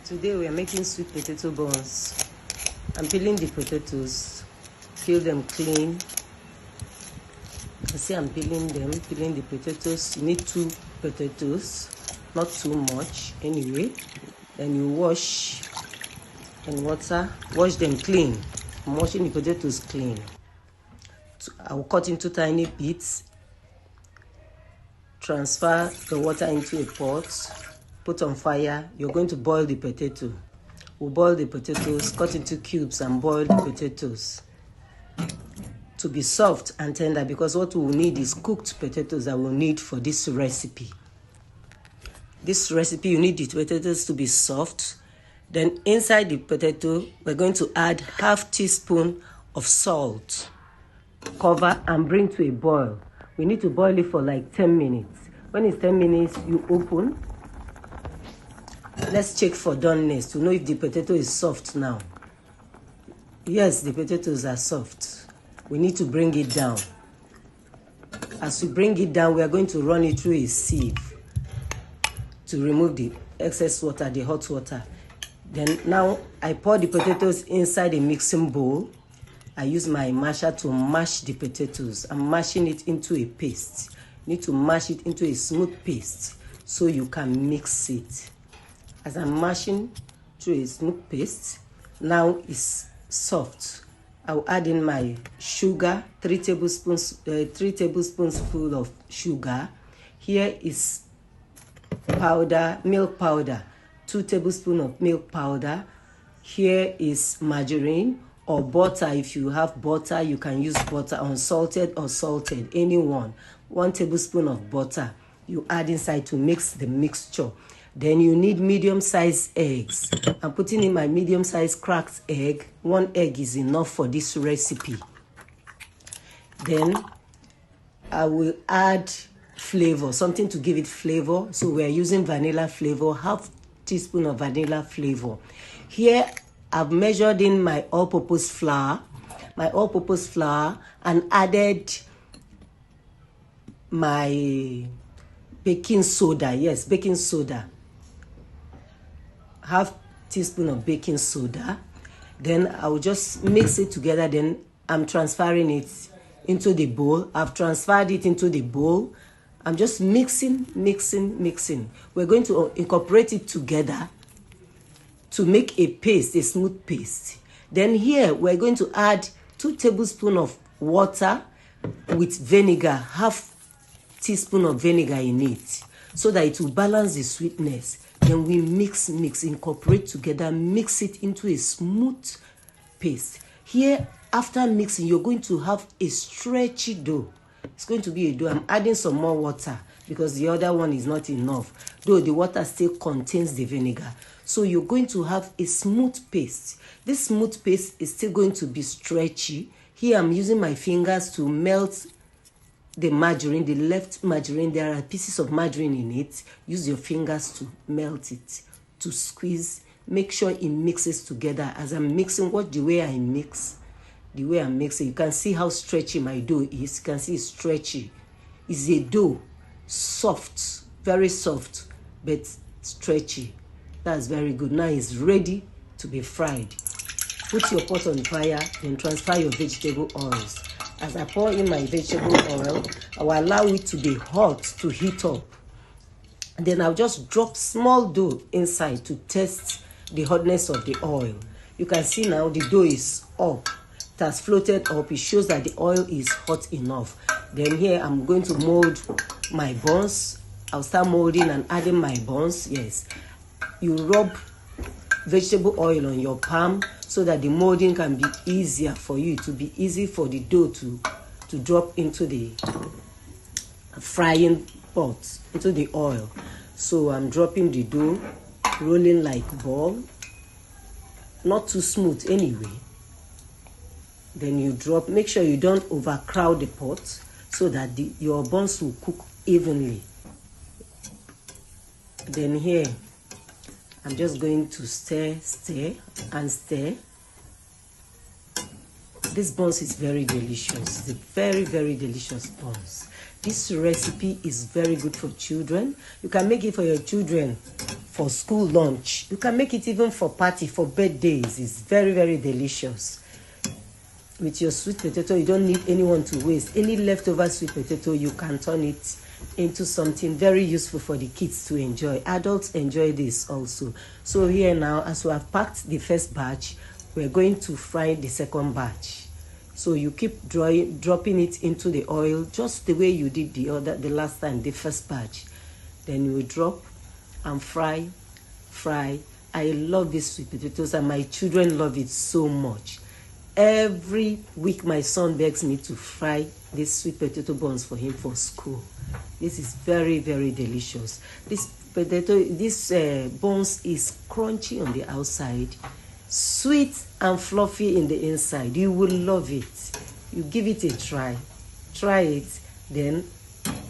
Today we are making sweet potato buns. I'm peeling the potatoes, peel them clean. You see I'm peeling the potatoes. You need 2 potatoes, not too much anyway. Then you wash in water, wash them clean. I'm washing the potatoes clean. I will cut into tiny bits, transfer the water into a pot, put on fire. You're going to boil the potato. We'll boil the potatoes, cut into cubes and boil the potatoes to be soft and tender, because what we will need is cooked potatoes that we'll need for this recipe. This recipe, you need the potatoes to be soft. Then inside the potato, we're going to add ½ teaspoon of salt. Cover and bring to a boil. We need to boil it for like 10 minutes. When it's 10 minutes, you open. Let's check for doneness to know if the potato is soft now. Yes, the potatoes are soft. We need to bring it down. As we bring it down, we are going to run it through a sieve to remove the excess water, the hot water. Then now I pour the potatoes inside a mixing bowl. I use my masher to mash the potatoes. I'm mashing it into a paste. You need to mash it into a smooth paste so you can mix it. As I'm mashing through a smooth paste, now it's soft. I'll add in my sugar, 3 tablespoons full of sugar. Here is powder, milk powder, 2 tablespoons of milk powder. Here is margarine or butter. If you have butter, you can use butter, unsalted or salted, any one. 1 tablespoon of butter you add inside to mix the mixture. Then you need medium-sized eggs. I'm putting in my medium-sized cracked egg. 1 egg is enough for this recipe. Then I will add flavor, something to give it flavor. So we're using vanilla flavor, ½ teaspoon of vanilla flavor. Here I've measured in my all-purpose flour, and added my baking soda. Yes, baking soda. ½ teaspoon of baking soda. Then I'll just mix it together. Then I'm transferring it into the bowl. I've transferred it into the bowl. I'm just mixing. We're going to incorporate it together to make a paste, a smooth paste. Then here we're going to add 2 tablespoons of water with vinegar, ½ teaspoon of vinegar in it, so that it will balance the sweetness. Then we mix, incorporate together, mix it into a smooth paste. Here, after mixing, you're going to have a stretchy dough. It's going to be a dough. I'm adding some more water because the other one is not enough, though the water still contains the vinegar. So you're going to have a smooth paste. This smooth paste is still going to be stretchy. Here I'm using my fingers to melt the margarine, the left margarine. There are pieces of margarine in it. Use your fingers to melt it, to squeeze. Make sure it mixes together. As I'm mixing, watch the way I mix. The way I'm mixing, you can see how stretchy my dough is. You can see it's stretchy. It's a dough, soft, very soft, but stretchy. That's very good. Now it's ready to be fried. Put your pot on fire, then transfer your vegetable oils. As I pour in my vegetable oil, I will allow it to be hot, to heat up. Then I'll just drop small dough inside to test the hotness of the oil. You can see now the dough is up. It has floated up. It shows that the oil is hot enough. Then here I'm going to mold my buns. I'll start molding and adding my buns. Yes. You rub vegetable oil on your palm so that the molding can be easier for you, to be easy for the dough to drop into the frying pot, into the oil. So I'm dropping the dough, rolling like ball, not too smooth anyway. Then you drop, make sure you don't overcrowd the pot so that your buns will cook evenly. Then here I'm just going to stir. This buns is very delicious. It's a very, very delicious buns. This recipe is very good for children. You can make it for your children for school lunch. You can make it even for party, for birthdays. It's very, very delicious. With your sweet potato, you don't need anyone to waste. Any leftover sweet potato, you can turn it into something very useful for the kids to enjoy. Adults enjoy this also. So here now, as we have packed the first batch, we're going to fry the second batch. So you keep dropping it into the oil just the way you did the last time, the first batch. Then you drop and fry. I love these sweet potatoes and my children love it so much. Every week my son begs me to fry these sweet potato buns for him for school. This is very, very delicious. This buns is crunchy on the outside, sweet and fluffy in the inside. You will love it. You give it a try. Try it, then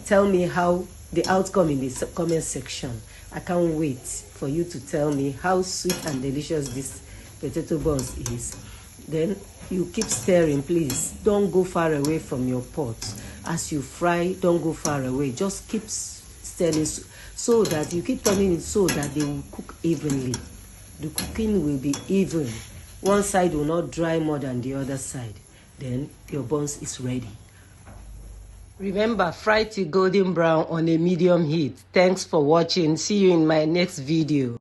tell me how the outcome in the comment section. I can't wait for you to tell me how sweet and delicious this potato buns is. Then you keep stirring, please. Don't go far away from your pot. As you fry, don't go far away. Just keep stirring so that you keep turning it so that they will cook evenly. The cooking will be even. One side will not dry more than the other side. Then your buns is ready. Remember, fry till golden brown on a medium heat. Thanks for watching. See you in my next video.